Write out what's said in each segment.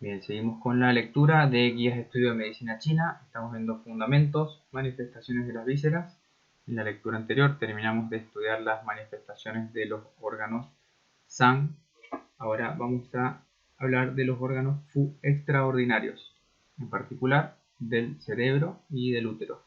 Bien, seguimos con la lectura de Guías de Estudio de Medicina China. Estamos viendo fundamentos, manifestaciones de las vísceras. En la lectura anterior terminamos de estudiar las manifestaciones de los órganos Zhang. Ahora vamos a hablar de los órganos Fu extraordinarios, en particular del cerebro y del útero.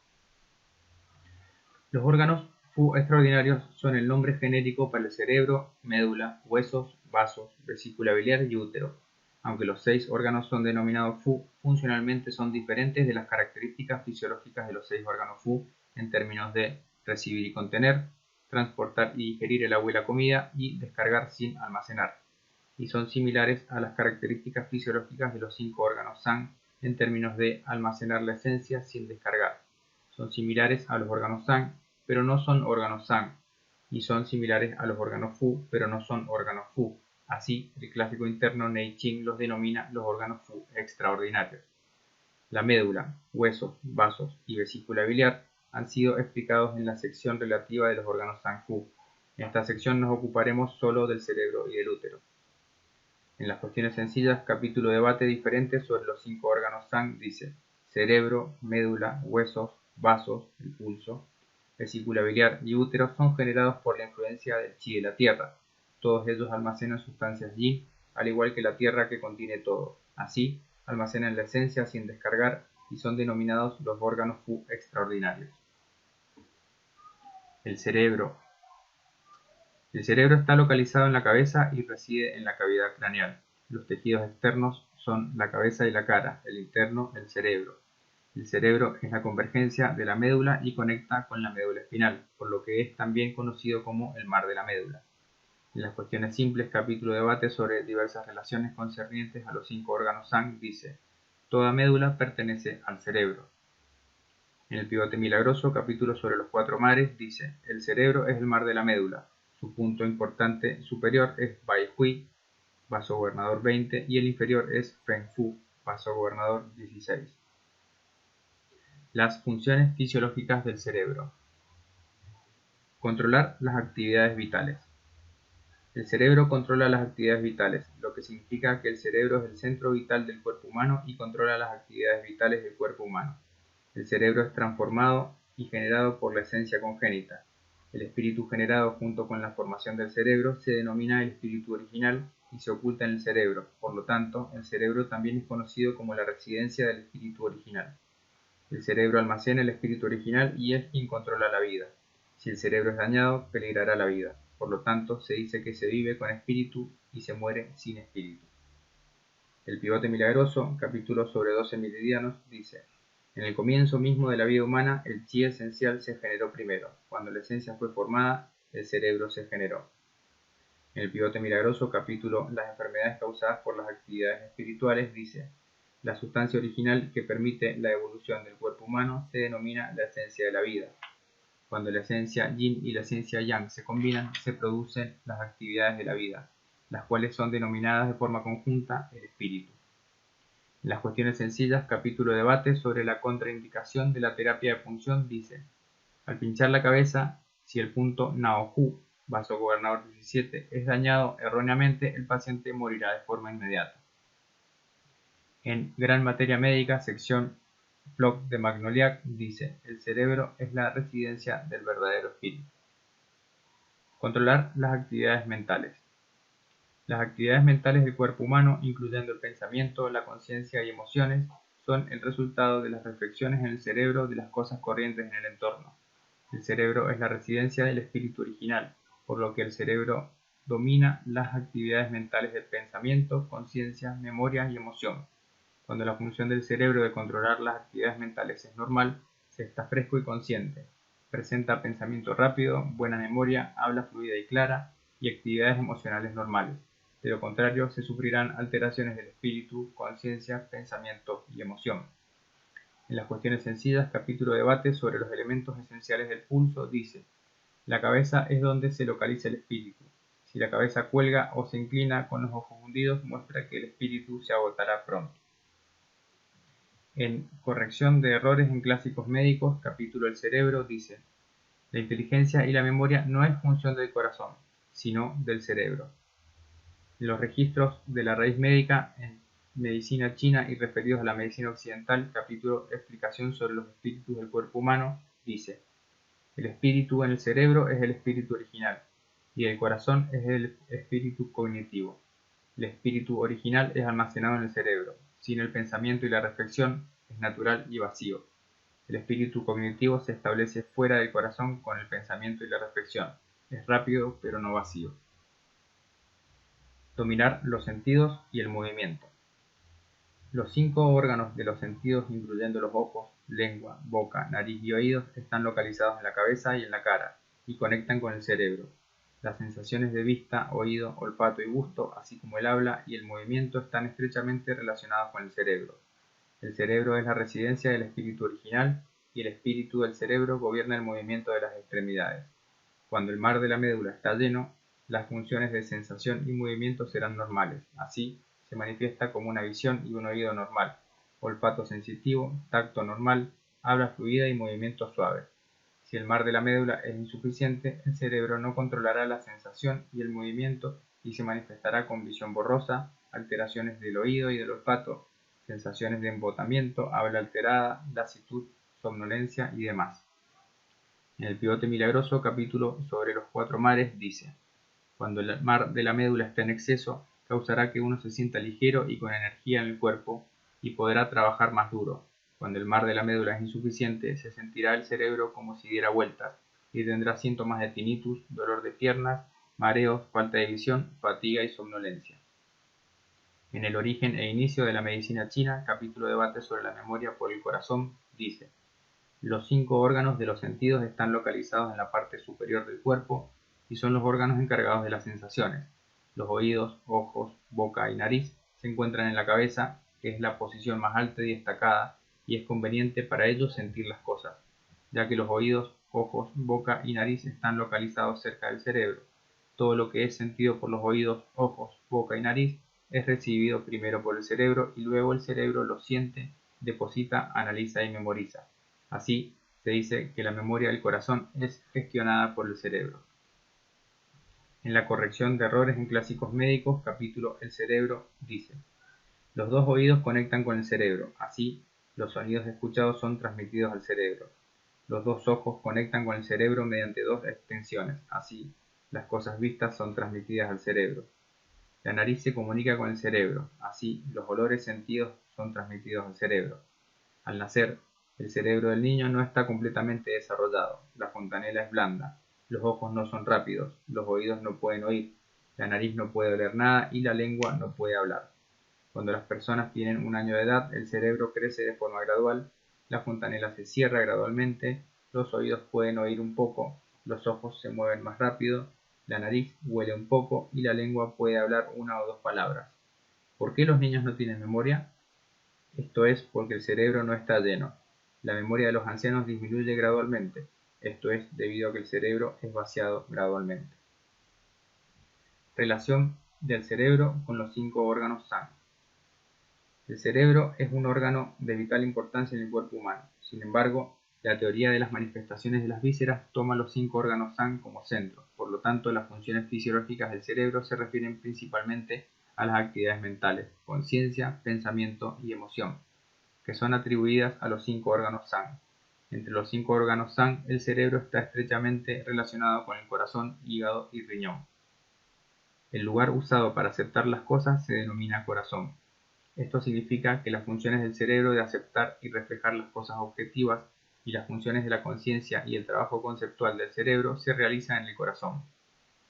Los órganos Fu extraordinarios son el nombre genérico para el cerebro, médula, huesos, vasos, vesícula biliar y útero. Aunque los 6 órganos son denominados Fu, funcionalmente son diferentes de las características fisiológicas de los 6 órganos Fu en términos de recibir y contener, transportar y digerir el agua y la comida y descargar sin almacenar. Y son similares a las características fisiológicas de los 5 órganos Zhang en términos de almacenar la esencia sin descargar. Son similares a los órganos Zhang, pero no son órganos Zhang, y son similares a los órganos Fu, pero no son órganos Fu. Así, el clásico interno Neiching los denomina los órganos Fu extraordinarios. La médula, huesos, vasos y vesícula biliar han sido explicados en la sección relativa de los órganos Zhang Fu. En esta sección nos ocuparemos solo del cerebro y del útero. En las cuestiones sencillas, capítulo debate diferente sobre los 5 órganos Zhang dice: cerebro, médula, huesos, vasos, el pulso, vesícula biliar y útero son generados por la influencia del chi de la tierra. Todos ellos almacenan sustancias yin, al igual que la tierra que contiene todo. Así, almacenan la esencia sin descargar y son denominados los órganos Fu extraordinarios. El cerebro. El cerebro está localizado en la cabeza y reside en la cavidad craneal. Los tejidos externos son la cabeza y la cara, el interno el cerebro. El cerebro es la convergencia de la médula y conecta con la médula espinal, por lo que es también conocido como el mar de la médula. En las cuestiones simples, capítulo debate sobre diversas relaciones concernientes a los 5 órganos Zhang dice: toda médula pertenece al cerebro. En el pivote milagroso, capítulo sobre los 4 mares, dice: el cerebro es el mar de la médula. Su punto importante superior es Bai Hui, vaso gobernador 20, y el inferior es Feng Fu, vaso gobernador 16. Las funciones fisiológicas del cerebro. Controlar las actividades vitales. El cerebro controla las actividades vitales, lo que significa que el cerebro es el centro vital del cuerpo humano y controla las actividades vitales del cuerpo humano. El cerebro es transformado y generado por la esencia congénita. El espíritu generado junto con la formación del cerebro se denomina el espíritu original y se oculta en el cerebro. Por lo tanto, el cerebro también es conocido como la residencia del espíritu original. El cerebro almacena el espíritu original y es quien controla la vida. Si el cerebro es dañado, peligrará la vida. Por lo tanto, se dice que se vive con espíritu y se muere sin espíritu. El pivote milagroso, capítulo sobre 12 meridianos, dice: en el comienzo mismo de la vida humana, el chi esencial se generó primero. Cuando la esencia fue formada, el cerebro se generó. En el pivote milagroso, capítulo las enfermedades causadas por las actividades espirituales, dice: la sustancia original que permite la evolución del cuerpo humano se denomina la esencia de la vida. Cuando la esencia yin y la esencia yang se combinan, se producen las actividades de la vida, las cuales son denominadas de forma conjunta el espíritu. En las cuestiones sencillas, capítulo debate sobre la contraindicación de la terapia de punción, dice: al pinchar la cabeza, si el punto Naohu, vaso gobernador 17, es dañado erróneamente, el paciente morirá de forma inmediata. En Gran Materia Médica, sección Block de Magnoliac, dice: el cerebro es la residencia del verdadero espíritu. Controlar las actividades mentales. Las actividades mentales del cuerpo humano, incluyendo el pensamiento, la conciencia y emociones, son el resultado de las reflexiones en el cerebro de las cosas corrientes en el entorno. El cerebro es la residencia del espíritu original, por lo que el cerebro domina las actividades mentales del pensamiento, conciencia, memoria y emoción. Cuando la función del cerebro de controlar las actividades mentales es normal, se está fresco y consciente. Presenta pensamiento rápido, buena memoria, habla fluida y clara y actividades emocionales normales. De lo contrario, se sufrirán alteraciones del espíritu, conciencia, pensamiento y emoción. En las cuestiones sencillas, capítulo debate sobre los elementos esenciales del pulso, dice: la cabeza es donde se localiza el espíritu. Si la cabeza cuelga o se inclina con los ojos hundidos, muestra que el espíritu se agotará pronto. En Corrección de errores en clásicos médicos, capítulo El cerebro, dice: la inteligencia y la memoria no es función del corazón, sino del cerebro. En los registros de la raíz médica, en Medicina china y referidos a la medicina occidental, capítulo Explicación sobre los espíritus del cuerpo humano, dice: el espíritu en el cerebro es el espíritu original, y el corazón es el espíritu cognitivo. El espíritu original es almacenado en el cerebro. Sin el pensamiento y la reflexión, es natural y vacío. El espíritu cognitivo se establece fuera del corazón con el pensamiento y la reflexión. Es rápido, pero no vacío. Dominar los sentidos y el movimiento. Los 5 órganos de los sentidos, incluyendo los ojos, lengua, boca, nariz y oídos, están localizados en la cabeza y en la cara, y conectan con el cerebro. Las sensaciones de vista, oído, olfato y gusto, así como el habla y el movimiento, están estrechamente relacionados con el cerebro. El cerebro es la residencia del espíritu original, y el espíritu del cerebro gobierna el movimiento de las extremidades. Cuando el mar de la médula está lleno, las funciones de sensación y movimiento serán normales. Así, se manifiesta como una visión y un oído normal, olfato sensitivo, tacto normal, habla fluida y movimiento suave. Si el mar de la médula es insuficiente, el cerebro no controlará la sensación y el movimiento y se manifestará con visión borrosa, alteraciones del oído y del olfato, sensaciones de embotamiento, habla alterada, lasitud, somnolencia y demás. En el Pivote Milagroso, capítulo sobre los 4 mares, dice: cuando el mar de la médula está en exceso, causará que uno se sienta ligero y con energía en el cuerpo y podrá trabajar más duro. Cuando el mar de la médula es insuficiente, se sentirá el cerebro como si diera vueltas y tendrá síntomas de tinnitus, dolor de piernas, mareos, falta de visión, fatiga y somnolencia. En el origen e inicio de la medicina china, capítulo Debate sobre la memoria por el corazón, dice: los 5 órganos de los sentidos están localizados en la parte superior del cuerpo y son los órganos encargados de las sensaciones. Los oídos, ojos, boca y nariz se encuentran en la cabeza, que es la posición más alta y destacada, y es conveniente para ellos sentir las cosas, ya que los oídos, ojos, boca y nariz están localizados cerca del cerebro. Todo lo que es sentido por los oídos, ojos, boca y nariz es recibido primero por el cerebro y luego el cerebro lo siente, deposita, analiza y memoriza. Así, se dice que la memoria del corazón es gestionada por el cerebro. En la corrección de errores en clásicos médicos, capítulo El cerebro, dice: los 2 oídos conectan con el cerebro, así, los sonidos escuchados son transmitidos al cerebro. Los 2 ojos conectan con el cerebro mediante 2 extensiones, así, las cosas vistas son transmitidas al cerebro. La nariz se comunica con el cerebro, así, los olores sentidos son transmitidos al cerebro. Al nacer, el cerebro del niño no está completamente desarrollado, la fontanela es blanda, los ojos no son rápidos, los oídos no pueden oír, la nariz no puede oler nada y la lengua no puede hablar. Cuando las personas tienen 1 año de edad, el cerebro crece de forma gradual, la fontanela se cierra gradualmente, los oídos pueden oír un poco, los ojos se mueven más rápido, la nariz huele un poco y la lengua puede hablar 1 o 2 palabras. ¿Por qué los niños no tienen memoria? Esto es porque el cerebro no está lleno. La memoria de los ancianos disminuye gradualmente. Esto es debido a que el cerebro es vaciado gradualmente. Relación del cerebro con los 5 órganos sanos. El cerebro es un órgano de vital importancia en el cuerpo humano. Sin embargo, la teoría de las manifestaciones de las vísceras toma los 5 órganos San como centro. Por lo tanto, las funciones fisiológicas del cerebro se refieren principalmente a las actividades mentales, conciencia, pensamiento y emoción, que son atribuidas a los 5 órganos San. Entre los 5 órganos San, el cerebro está estrechamente relacionado con el corazón, hígado y riñón. El lugar usado para aceptar las cosas se denomina corazón. Esto significa que las funciones del cerebro de aceptar y reflejar las cosas objetivas y las funciones de la conciencia y el trabajo conceptual del cerebro se realizan en el corazón.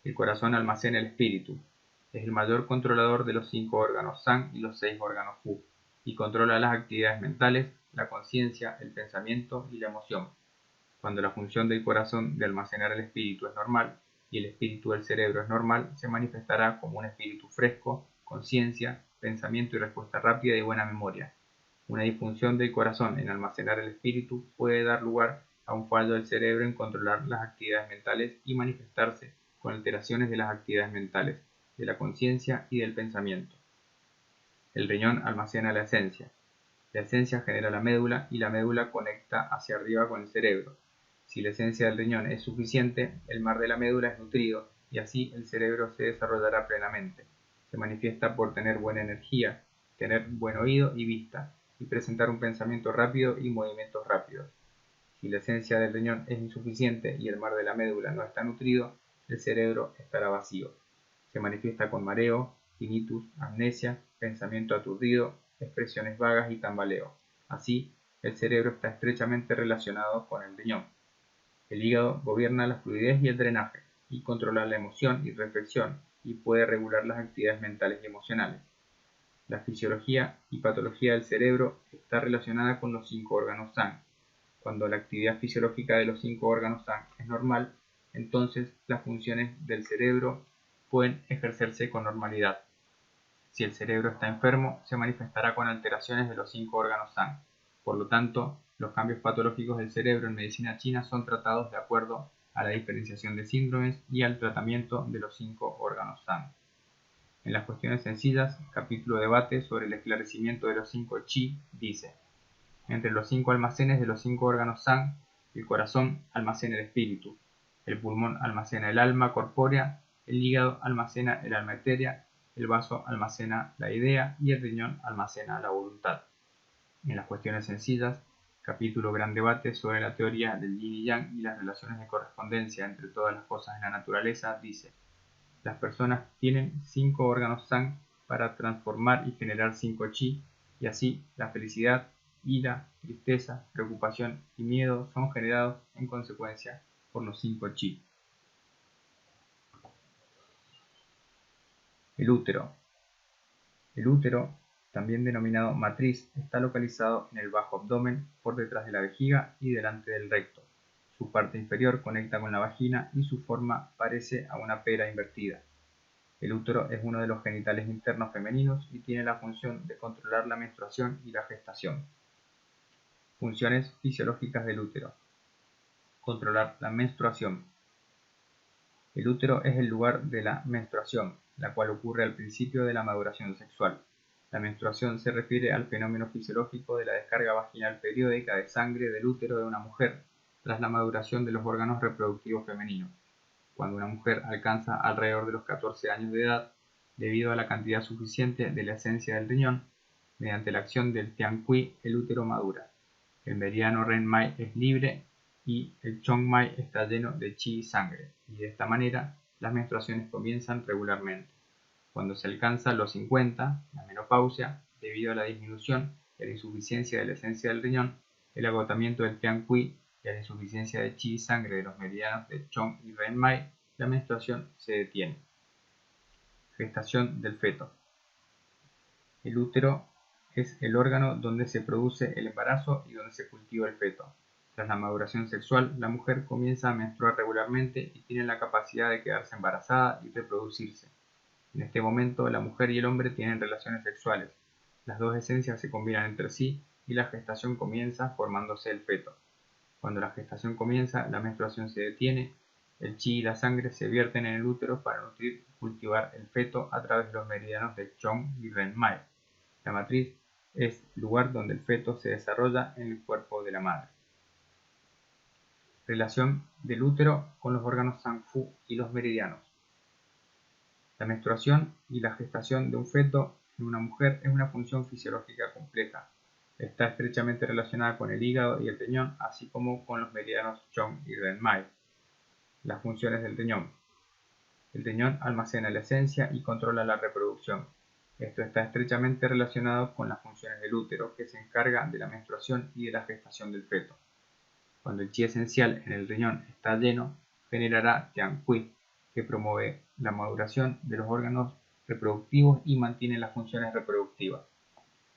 El corazón almacena el espíritu. Es el mayor controlador de los 5 órganos San y los 6 órganos Fu, y controla las actividades mentales, la conciencia, el pensamiento y la emoción. Cuando la función del corazón de almacenar el espíritu es normal y el espíritu del cerebro es normal, se manifestará como un espíritu fresco, conciencia, pensamiento y respuesta rápida y buena memoria. Una disfunción del corazón en almacenar el espíritu puede dar lugar a un fallo del cerebro en controlar las actividades mentales y manifestarse con alteraciones de las actividades mentales, de la conciencia y del pensamiento. El riñón almacena la esencia. La esencia genera la médula y la médula conecta hacia arriba con el cerebro. Si la esencia del riñón es suficiente, el mar de la médula es nutrido y así el cerebro se desarrollará plenamente. Se manifiesta por tener buena energía, tener buen oído y vista, y presentar un pensamiento rápido y movimientos rápidos. Si la esencia del riñón es insuficiente y el mar de la médula no está nutrido, el cerebro estará vacío. Se manifiesta con mareo, tinnitus, amnesia, pensamiento aturdido, expresiones vagas y tambaleo. Así, el cerebro está estrechamente relacionado con el riñón. El hígado gobierna la fluidez y el drenaje, y controla la emoción y reflexión, y puede regular las actividades mentales y emocionales. La fisiología y patología del cerebro está relacionada con los 5 órganos SAN. Cuando la actividad fisiológica de los 5 órganos SAN es normal, entonces las funciones del cerebro pueden ejercerse con normalidad. Si el cerebro está enfermo, se manifestará con alteraciones de los 5 órganos SAN. Por lo tanto, los cambios patológicos del cerebro en medicina china son tratados de acuerdo a la diferenciación de síndromes y al tratamiento de los 5 órganos SAN. En las cuestiones sencillas, capítulo debate sobre el esclarecimiento de los 5 chi, dice: entre los 5 almacenes de los 5 órganos SAN, el corazón almacena el espíritu, el pulmón almacena el alma corpórea, el hígado almacena el alma etérea, el vaso almacena la idea y el riñón almacena la voluntad. En las cuestiones sencillas, capítulo gran debate sobre la teoría del yin y yang y las relaciones de correspondencia entre todas las cosas en la naturaleza, dice: las personas tienen 5 órganos SAN para transformar y generar 5 chi, y así la felicidad, ira, tristeza, preocupación y miedo son generados en consecuencia por los 5 chi. El útero. El útero, también denominado matriz, está localizado en el bajo abdomen, por detrás de la vejiga y delante del recto. Su parte inferior conecta con la vagina y su forma parece a una pera invertida. El útero es uno de los genitales internos femeninos y tiene la función de controlar la menstruación y la gestación. Funciones fisiológicas del útero. Controlar la menstruación. El útero es el lugar de la menstruación, la cual ocurre al principio de la maduración sexual. La menstruación se refiere al fenómeno fisiológico de la descarga vaginal periódica de sangre del útero de una mujer tras la maduración de los órganos reproductivos femeninos. Cuando una mujer alcanza alrededor de los 14 años de edad, debido a la cantidad suficiente de la esencia del riñón, mediante la acción del Tianqi, el útero madura. El meridiano Ren-Mai es libre y el Chong-Mai está lleno de chi y sangre, y de esta manera las menstruaciones comienzan regularmente. Cuando se alcanza los 50, la menopausia, debido a la disminución y a la insuficiencia de la esencia del riñón, el agotamiento del Tianqi y a la insuficiencia de chi y sangre de los meridianos de Chong y Ren-Mai, la menstruación se detiene. Gestación del feto. El útero es el órgano donde se produce el embarazo y donde se cultiva el feto. Tras la maduración sexual, la mujer comienza a menstruar regularmente y tiene la capacidad de quedarse embarazada y reproducirse. En este momento, la mujer y el hombre tienen relaciones sexuales. Las dos esencias se combinan entre sí y la gestación comienza formándose el feto. Cuando la gestación comienza, la menstruación se detiene, el chi y la sangre se vierten en el útero para nutrir y cultivar el feto a través de los meridianos de Chong y Ren-Mai. La matriz es el lugar donde el feto se desarrolla en el cuerpo de la madre. Relación del útero con los órganos Sang-Fu y los meridianos. La menstruación y la gestación de un feto en una mujer es una función fisiológica compleja. Está estrechamente relacionada con el hígado y el riñón, así como con los meridianos Chong y Ren-Mai. Las funciones del riñón. El riñón almacena la esencia y controla la reproducción. Esto está estrechamente relacionado con las funciones del útero, que se encarga de la menstruación y de la gestación del feto. Cuando el chi esencial en el riñón está lleno, generará Tianqi, que promueve la maduración de los órganos reproductivos y mantiene las funciones reproductivas.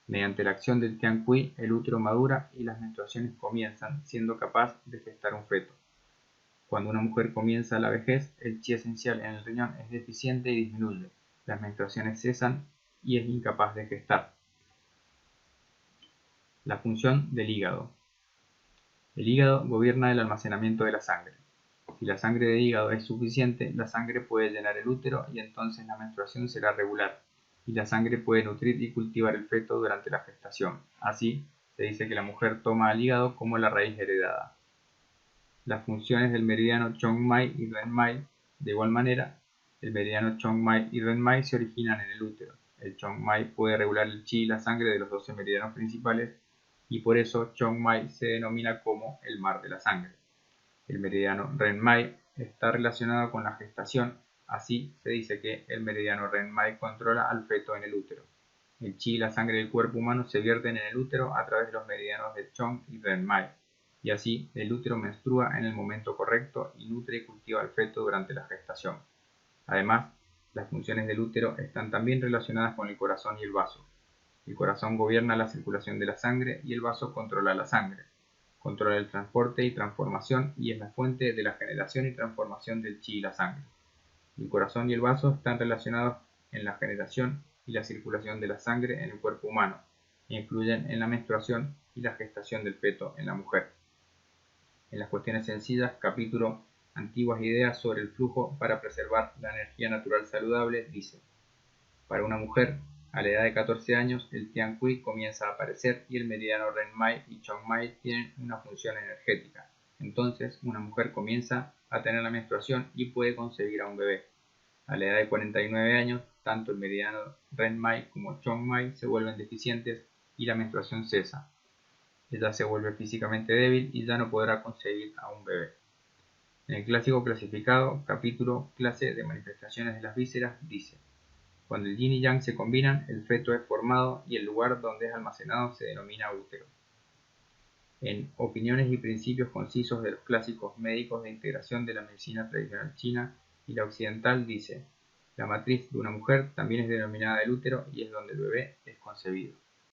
Mediante la acción del Tianqi, el útero madura y las menstruaciones comienzan, siendo capaz de gestar un feto. Cuando una mujer comienza la vejez, el chi esencial en el riñón es deficiente y disminuye, las menstruaciones cesan y es incapaz de gestar. La función del hígado. El hígado gobierna el almacenamiento de la sangre. Si la sangre del hígado es suficiente, la sangre puede llenar el útero y entonces la menstruación será regular, y la sangre puede nutrir y cultivar el feto durante la gestación. Así, se dice que la mujer toma al hígado como la raíz heredada. Las funciones del meridiano Chong-Mai y Ren-Mai. De igual manera, el meridiano Chong-Mai y Ren-Mai se originan en el útero, El Chong-Mai puede regular el chi y la sangre de los 12 meridianos principales y por eso Chong-Mai se denomina como el mar de la sangre. El meridiano Ren-Mai está relacionado con la gestación, así se dice que el meridiano Ren-Mai controla al feto en el útero. El chi y la sangre del cuerpo humano se vierten en el útero a través de los meridianos de Chong y Ren-Mai, y así el útero menstrua en el momento correcto y nutre y cultiva al feto durante la gestación. Además, las funciones del útero están también relacionadas con el corazón y el vaso. El corazón gobierna la circulación de la sangre y el vaso controla la sangre. Controla el transporte y transformación y es la fuente de la generación y transformación del chi y la sangre. El corazón y el vaso están relacionados en la generación y la circulación de la sangre en el cuerpo humano e influyen en la menstruación y la gestación del feto en la mujer. En las cuestiones sencillas, capítulo Antiguas ideas sobre el flujo para preservar la energía natural saludable, dice: para una mujer, a la edad de 14 años, el Tian Kui comienza a aparecer y el meridiano Ren-Mai y Chong-Mai tienen una función energética. Entonces, una mujer comienza a tener la menstruación y puede concebir a un bebé. A la edad de 49 años, tanto el meridiano Ren-Mai como Chong-Mai se vuelven deficientes y la menstruación cesa. Ella se vuelve físicamente débil y ya no podrá concebir a un bebé. En el clásico clasificado, capítulo Clase de manifestaciones de las vísceras, dice: cuando el yin y yang se combinan, el feto es formado y el lugar donde es almacenado se denomina útero. En Opiniones y principios concisos de los clásicos médicos de integración de la medicina tradicional china y la occidental, dice: la matriz de una mujer también es denominada el útero y es donde el bebé es concebido.